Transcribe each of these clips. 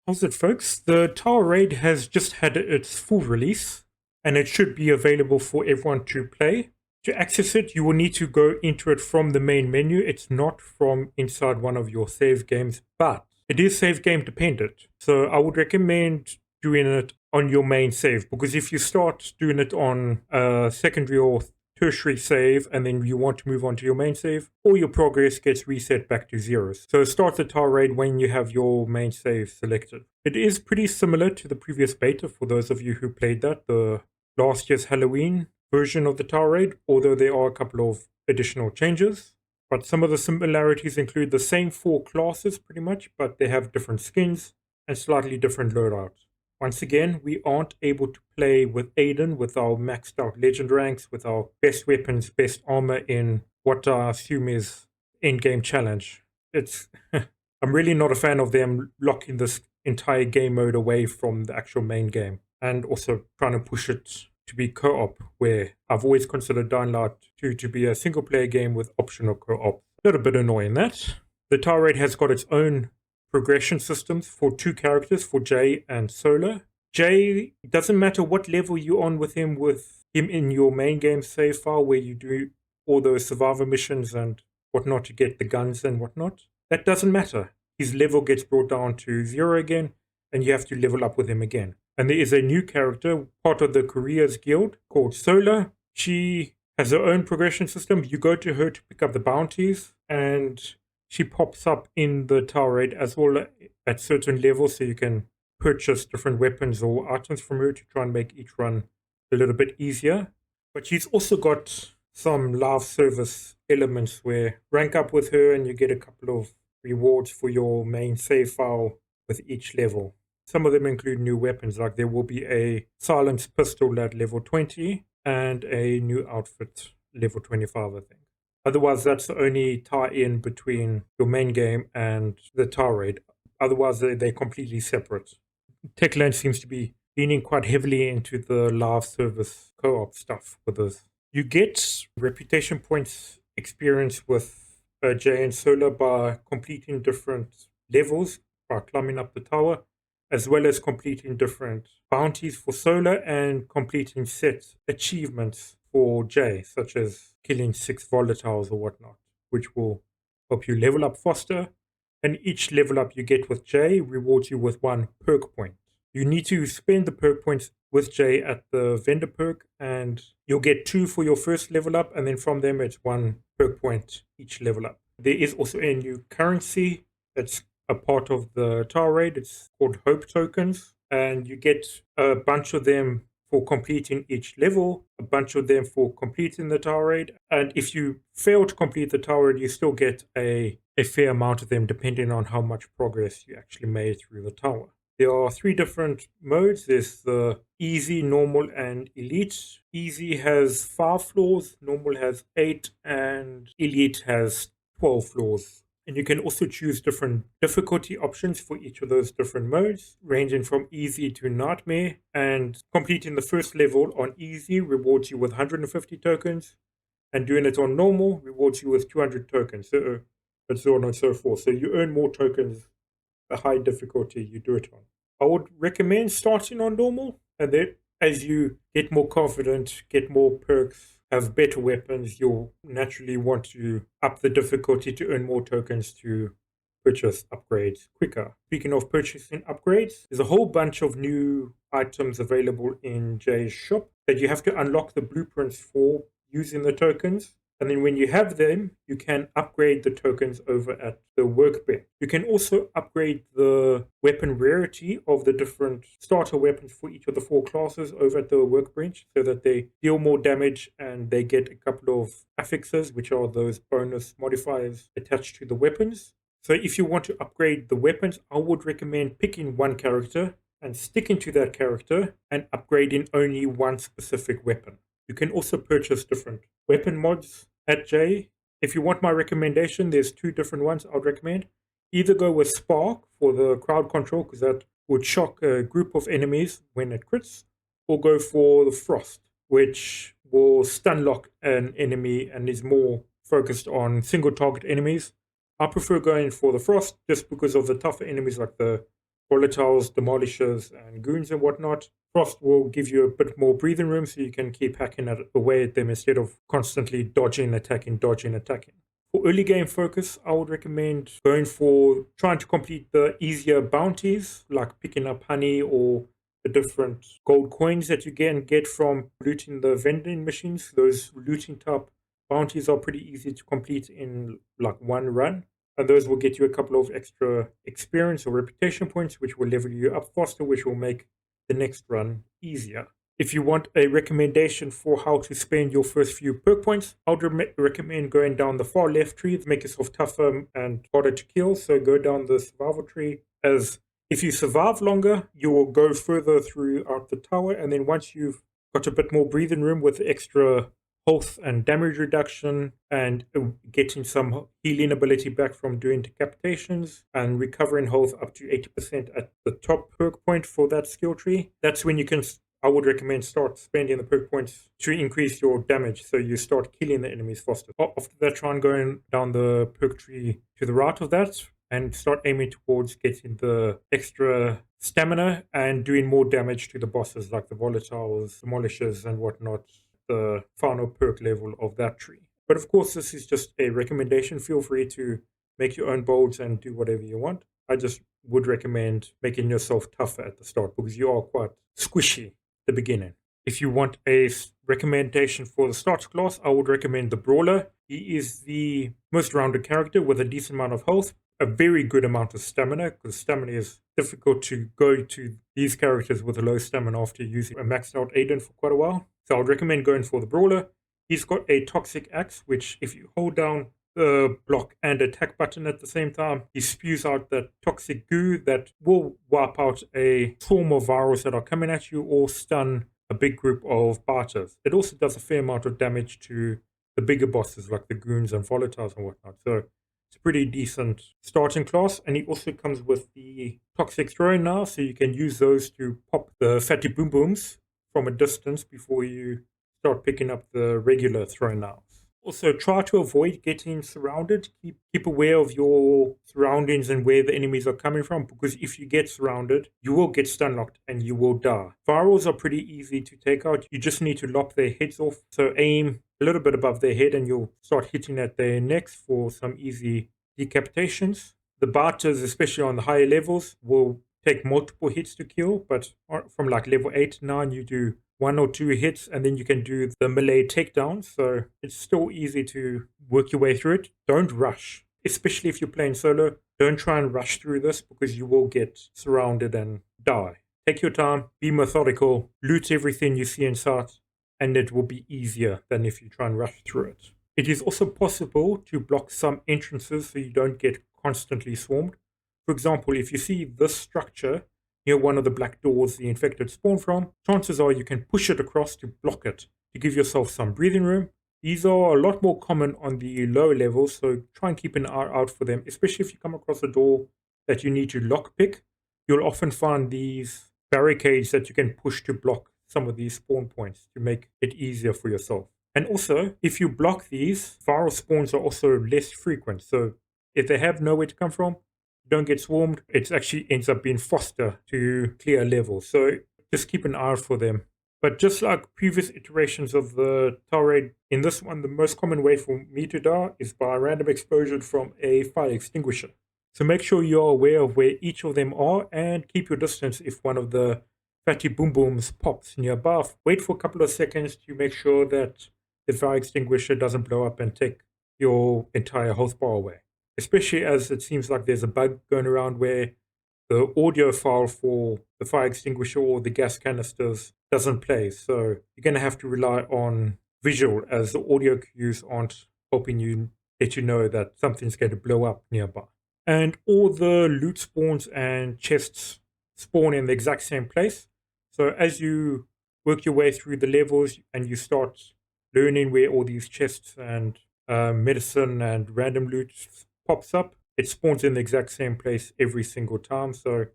How's it, folks? The Tower Raid has just had its full release, and it should be available for everyone to play. To access it, you will need to go into it from the main menu. It's not from inside one of your save games, but it is save game dependent. So I would recommend doing it on your main save, because if you start doing it on a secondary or tertiary save and then you want to move on to your main save, all your progress gets reset back to zeros. So start the Tower Raid when you have your main save selected. It is pretty similar to the previous beta for those of you who played that, the last year's Halloween version of the Tower Raid, although there are a couple of additional changes. But some of the similarities include the same 4 classes pretty much, but they have different skins and slightly different loadouts. Once again, we aren't able to play with Aiden with our maxed out legend ranks, with our best weapons, best armor in what I assume is in-game challenge. It's I'm really not a fan of them locking this entire game mode away from the actual main game, and also trying to push it to be co-op, where I've always considered Dying Light 2 to be a single-player game with optional co-op. A little bit annoying that. The Tower Raid has got its own progression systems for 2 characters, for Jay and Sola. Jay, doesn't matter what level you're on with him in your main game save file where you do all those survivor missions and whatnot to get the guns and whatnot. That doesn't matter. His level gets brought down to 0 again, and you have to level up with him again. And there is a new character, part of the Careers Guild, called Sola. She has her own progression system. You go to her to pick up the bounties, and she pops up in the Tower Raid as well at certain levels, so you can purchase different weapons or items from her to try and make each run a little bit easier. But she's also got some live service elements where rank up with her and you get a couple of rewards for your main save file with each level. Some of them include new weapons, like there will be a silenced pistol at level 20 and a new outfit level 25, I think. Otherwise, that's the only tie-in between your main game and the Tower Raid. Otherwise, they're completely separate. Techland seems to be leaning quite heavily into the live service co-op stuff with this. You get reputation points experience with Jay and Sola by completing different levels, by climbing up the tower, as well as completing different bounties for Sola and completing set achievements for Jay, such as killing 6 volatiles or whatnot, which will help you level up faster. And each level up you get with Jay rewards you with 1 perk point. You need to spend the perk points with Jay at the vendor perk, and you'll get 2 for your first level up, and then from them it's 1 perk point each level up. There is also a new currency that's a part of the Tower Raid. It's called Hope Tokens, and you get a bunch of them for completing each level, a bunch of them for completing the Tower Raid, and if you fail to complete the Tower Raid, you still get a fair amount of them depending on how much progress you actually made through the tower. There are 3 different modes. There's the easy, normal, and elite. Easy has 5 floors, normal has 8, and elite has 12 floors. And you can also choose different difficulty options for each of those different modes, ranging from easy to nightmare. And completing the first level on easy rewards you with 150 tokens, and doing it on normal rewards you with 200 tokens, and so on and so forth. So you earn more tokens the high difficulty you do it on. I would recommend starting on normal, and then as you get more confident, get more perks, have better weapons, you'll naturally want to up the difficulty to earn more tokens to purchase upgrades quicker. Speaking of purchasing upgrades, there's a whole bunch of new items available in Jay's shop that you have to unlock the blueprints for using the tokens. And then when you have them, you can upgrade the tokens over at the workbench. You can also upgrade the weapon rarity of the different starter weapons for each of the 4 classes over at the workbench, so that they deal more damage and they get a couple of affixes, which are those bonus modifiers attached to the weapons. So if you want to upgrade the weapons, I would recommend picking one character and sticking to that character and upgrading only one specific weapon. You can also purchase different weapon mods at J. If you want my recommendation, there's 2 different ones I would recommend. Either go with Spark for the crowd control, because that would shock a group of enemies when it crits, or go for the Frost, which will stun lock an enemy and is more focused on single target enemies. I prefer going for the Frost just because of the tougher enemies like the Volatiles, Demolishers, and Goons and whatnot. Frost will give you a bit more breathing room so you can keep hacking away at them instead of constantly dodging, attacking, dodging, attacking. For early game focus, I would recommend going for trying to complete the easier bounties, like picking up honey or the different gold coins that you can get from looting the vending machines. Those looting type bounties are pretty easy to complete in like one run. And those will get you a couple of extra experience or reputation points, which will level you up faster, which will make the next run easier. If you want a recommendation for how to spend your first few perk points, I would recommend going down the far left tree to make yourself tougher and harder to kill. So go down the survival tree, as if you survive longer, you will go further throughout the tower. And then once you've got a bit more breathing room with extra health and damage reduction and getting some healing ability back from doing decapitations and recovering health up to 80% at the top perk point for that skill tree, that's when you can, I would recommend, start spending the perk points to increase your damage so you start killing the enemies faster. After that, try and going down the perk tree to the right of that and start aiming towards getting the extra stamina and doing more damage to the bosses like the volatiles, demolishers, and whatnot, the final perk level of that tree. But of course, this is just a recommendation. Feel free to make your own builds and do whatever you want. I just would recommend making yourself tougher at the start because you are quite squishy at the beginning. If you want a recommendation for the starter class, I would recommend the Brawler. He is the most rounded character with a decent amount of health, a very good amount of stamina, because stamina is difficult to go to these characters with a low stamina after using a maxed out Aiden for quite a while. So I would recommend going for the Brawler. He's got a Toxic Axe, which if you hold down the block and attack button at the same time, he spews out that toxic goo that will wipe out a swarm of virals that are coming at you or stun a big group of biters. It also does a fair amount of damage to the bigger bosses like the goons and volatiles and whatnot. So it's a pretty decent starting class, and he also comes with the toxic throwing now, so you can use those to pop the fatty boom booms from a distance before you start picking up the regular throwing now. Also, try to avoid getting surrounded. Keep aware of your surroundings and where the enemies are coming from, because if you get surrounded, you will get stun locked and you will die. Virals are pretty easy to take out. You just need to lop their heads off. So aim a little bit above their head and you'll start hitting at their necks for some easy decapitations. The biters, especially on the higher levels, will take multiple hits to kill, but from like level 8, 9, you do 1 or 2 hits and then you can do the melee takedown. So it's still easy to work your way through it. Don't rush, especially if you're playing solo. Don't try and rush through this because you will get surrounded and die. Take your time, be methodical, loot everything you see in sight, and it will be easier than if you try and rush through it. It is also possible to block some entrances so you don't get constantly swarmed. For example, if you see this structure near one of the black doors the infected spawn from, chances are you can push it across to block it, to give yourself some breathing room. These are a lot more common on the lower levels, so try and keep an eye out for them, especially if you come across a door that you need to lockpick. You'll often find these barricades that you can push to block some of these spawn points to make it easier for yourself. And also, if you block these, viral spawns are also less frequent. So if they have nowhere to come from, don't get swarmed, it actually ends up being faster to clear levels. So just keep an eye out for them. But just like previous iterations of the tower raid, in this one, the most common way for me to die is by a random explosion from a fire extinguisher. So make sure you're aware of where each of them are and keep your distance if one of the fatty boom booms pops nearby. Wait for a couple of seconds to make sure that the fire extinguisher doesn't blow up and take your entire health bar away. Especially as it seems like there's a bug going around where the audio file for the fire extinguisher or the gas canisters doesn't play. So you're going to have to rely on visual, as the audio cues aren't helping you let you know that something's going to blow up nearby. And all the loot spawns and chests spawn in the exact same place. So as you work your way through the levels and you start learning where all these chests and medicine and random loot pops up, it spawns in the exact same place every single time. So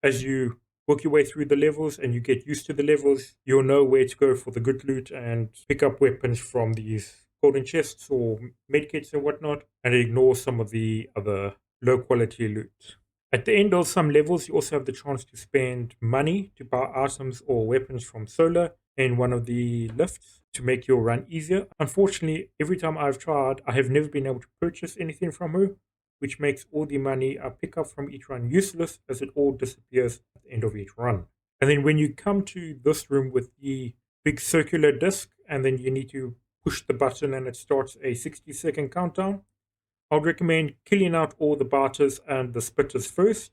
as you work your way through the levels and you get used to the levels, you'll know where to go for the good loot and pick up weapons from these golden chests or medkits and whatnot, and ignore some of the other low quality loot. At the end of some levels, you also have the chance to spend money to buy items or weapons from Sola in one of the lifts to make your run easier. Unfortunately, every time I've tried, I have never been able to purchase anything from her, which makes all the money I pick up from each run useless as it all disappears at the end of each run. And then when you come to this room with the big circular disc, and then you need to push the button and it starts a 60-second countdown, I'd recommend killing out all the barters and the spitters first,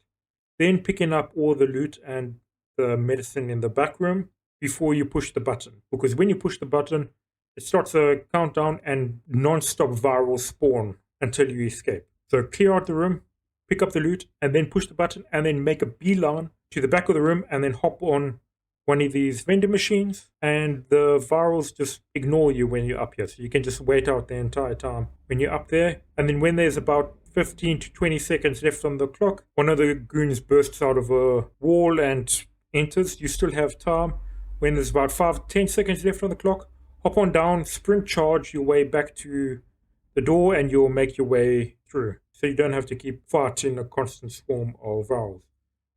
then picking up all the loot and the medicine in the back room before you push the button. Because when you push the button, it starts a countdown and non-stop virals spawn until you escape. So clear out the room, pick up the loot, and then push the button, and then make a beeline to the back of the room, and then hop on one of these vending machines, and the virals just ignore you when you're up here. So you can just wait out the entire time when you're up there. And then when there's about 15 to 20 seconds left on the clock, one of the goons bursts out of a wall and enters. You still have time. When there's about 5-10 seconds left on the clock, hop on down, sprint charge your way back to the door, and you'll make your way through. So you don't have to keep fighting a constant swarm of virals.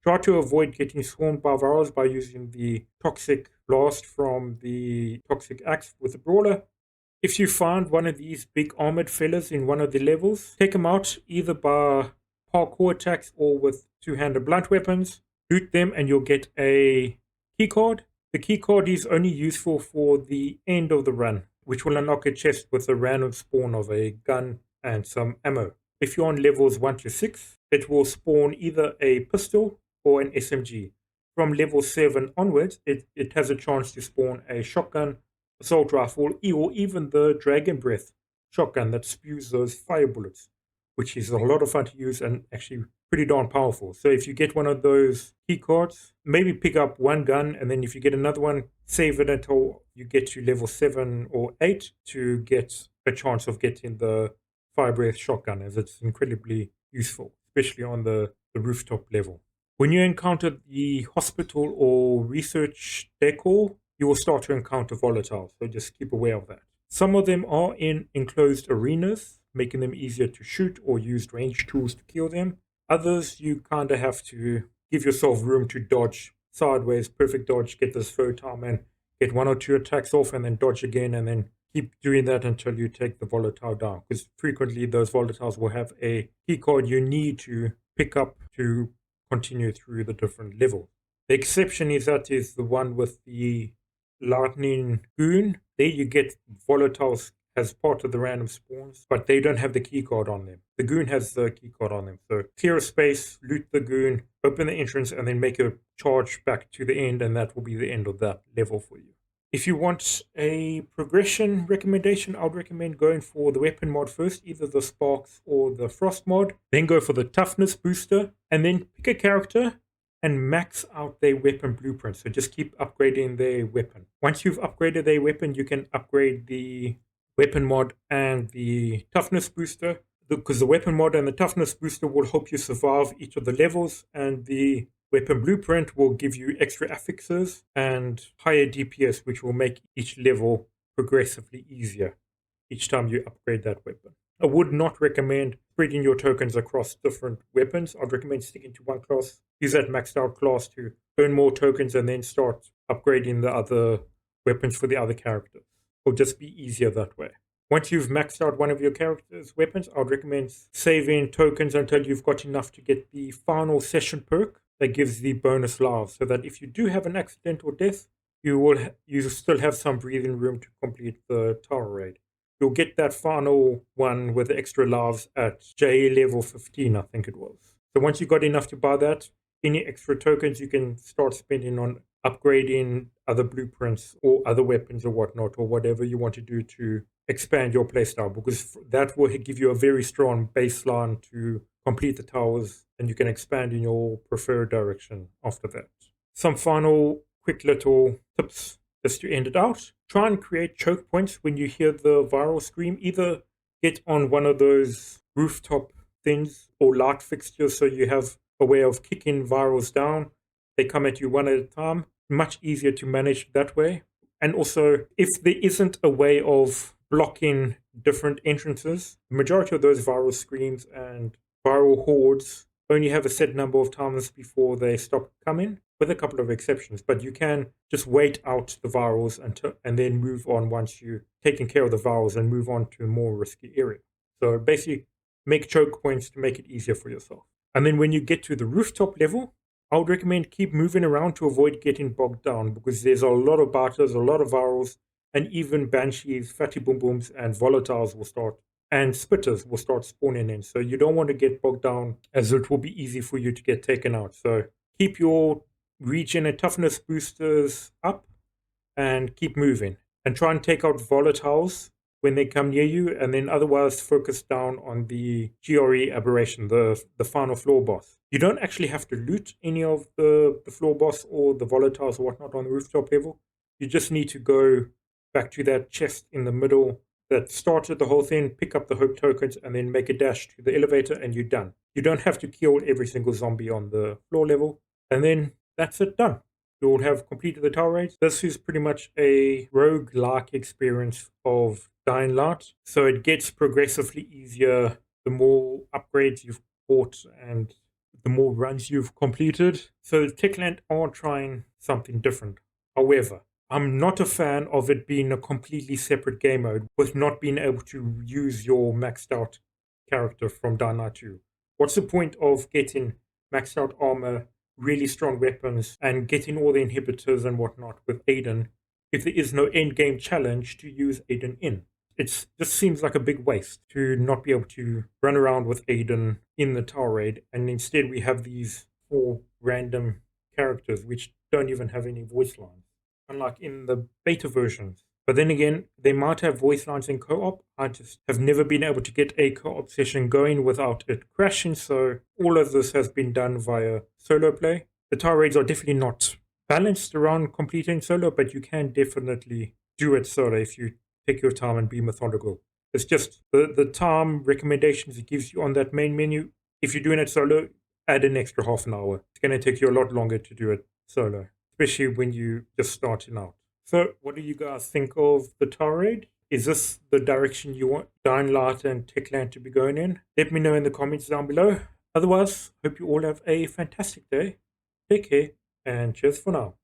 Try to avoid getting swarmed by virals by using the toxic blast from the toxic axe with the brawler. If you find one of these big armored fellas in one of the levels, take them out either by parkour attacks or with two-handed blunt weapons. Loot them and you'll get a keycard. The keycard is only useful for the end of the run, which will unlock a chest with a random spawn of a gun and some ammo. If you're on levels 1 to 6, it will spawn either a pistol or an SMG. From level 7 onwards, it has a chance to spawn a shotgun, assault rifle, or even the Dragon Breath shotgun that spews those fire bullets, which is a lot of fun to use and actually pretty darn powerful. So if you get one of those key cards, maybe pick up one gun, and then if you get another one, save it until you get to level 7 or 8 to get a chance of getting the fire breath shotgun, as it's incredibly useful, especially on the rooftop level. When you encounter the hospital or research decor, you will start to encounter volatiles, so just keep aware of that. Some of them are in enclosed arenas, making them easier to shoot or use range tools to kill them. Others, you kind of have to give yourself room to dodge sideways, perfect dodge, get this throw time and get 1 or 2 attacks off and then dodge again, and then keep doing that until you take the volatile down. Because frequently those volatiles will have a key card you need to pick up to continue through the different levels. The exception is the one with the lightning goon. There you get volatiles as part of the random spawns, but they don't have the key card on them. The goon has the key card on them. So clear a space, loot the goon, open the entrance, and then make a charge back to the end, and that will be the end of that level for you. If you want a progression recommendation, I would recommend going for the weapon mod first, either the Sparks or the Frost mod. Then go for the toughness booster, and then pick a character and max out their weapon blueprint. So just keep upgrading their weapon. Once you've upgraded their weapon, you can upgrade the weapon mod and the toughness booster, because the weapon mod and the toughness booster will help you survive each of the levels, and the weapon blueprint will give you extra affixes and higher DPS, which will make each level progressively easier each time you upgrade that weapon. I would not recommend spreading your tokens across different weapons. I'd recommend sticking to one class. Use that maxed out class to earn more tokens and then start upgrading the other weapons for the other characters. It'll just be easier that way. Once you've maxed out one of your character's weapons, I'd recommend saving tokens until you've got enough to get the final session perk that gives the bonus lives, so that if you do have an accidental death, you still have some breathing room to complete the tower raid. You'll get that final one with the extra lives at J level 15, I think it was. So once you got enough to buy that, any extra tokens you can start spending on upgrading other blueprints or other weapons or whatnot, or whatever you want to do to expand your playstyle, because that will give you a very strong baseline to complete the towers, and you can expand in your preferred direction after that. Some final quick little tips just to end it out. Try and create choke points when you hear the viral scream. Either get on one of those rooftop things or light fixtures so you have a way of kicking virals down. They come at you one at a time. Much easier to manage that way. And also, if there isn't a way of blocking different entrances, the majority of those viral screams and viral hordes only have a set number of times before they stop coming, with a couple of exceptions. But you can just wait out the virals and then move on once you've taken care of the virals and move on to a more risky area. So basically, make choke points to make it easier for yourself. And then when you get to the rooftop level, I would recommend keep moving around to avoid getting bogged down, because there's a lot of batters, a lot of virals, and even banshees, fatty boom booms, and volatiles will start, and spitters will start spawning in. So you don't want to get bogged down, as it will be easy for you to get taken out. So keep your regen and toughness boosters up and keep moving. And try and take out volatiles when they come near you, and then otherwise focus down on the GRE aberration, the final floor boss. You don't actually have to loot any of the floor boss or the volatiles or whatnot on the rooftop level. You just need to go back to that chest in the middle that started the whole thing, pick up the hope tokens, and then make a dash to the elevator, and you're done. You don't have to kill every single zombie on the floor level, and then that's it, done. You'll have completed the tower raids. This is pretty much a rogue-like experience of Dying Light, so it gets progressively easier the more upgrades you've bought and the more runs you've completed. So Techland are trying something different. However, I'm not a fan of it being a completely separate game mode with not being able to use your maxed out character from Dying Light 2. What's the point of getting maxed out armor, really strong weapons, and getting all the inhibitors and whatnot with Aiden if there is no end game challenge to use Aiden in? It just seems like a big waste to not be able to run around with Aiden in the tower raid, and instead we have these 4 random characters which don't even have any voice lines, unlike in the beta versions. But then again, they might have voice lines in co-op. I just have never been able to get a co-op session going without it crashing, so all of this has been done via solo play. The tower raids are definitely not balanced around completing solo, but you can definitely do it solo if you take your time and be methodical. It's just the time recommendations it gives you on that main menu. If you're doing it solo, add an extra half an hour. It's going to take you a lot longer to do it solo, especially when you're just starting out. So what do you guys think of the tower raid? Is this the direction you want Dying Light and Techland to be going in? Let me know in the comments down below. Otherwise, hope you all have a fantastic day. Take care, and cheers for now.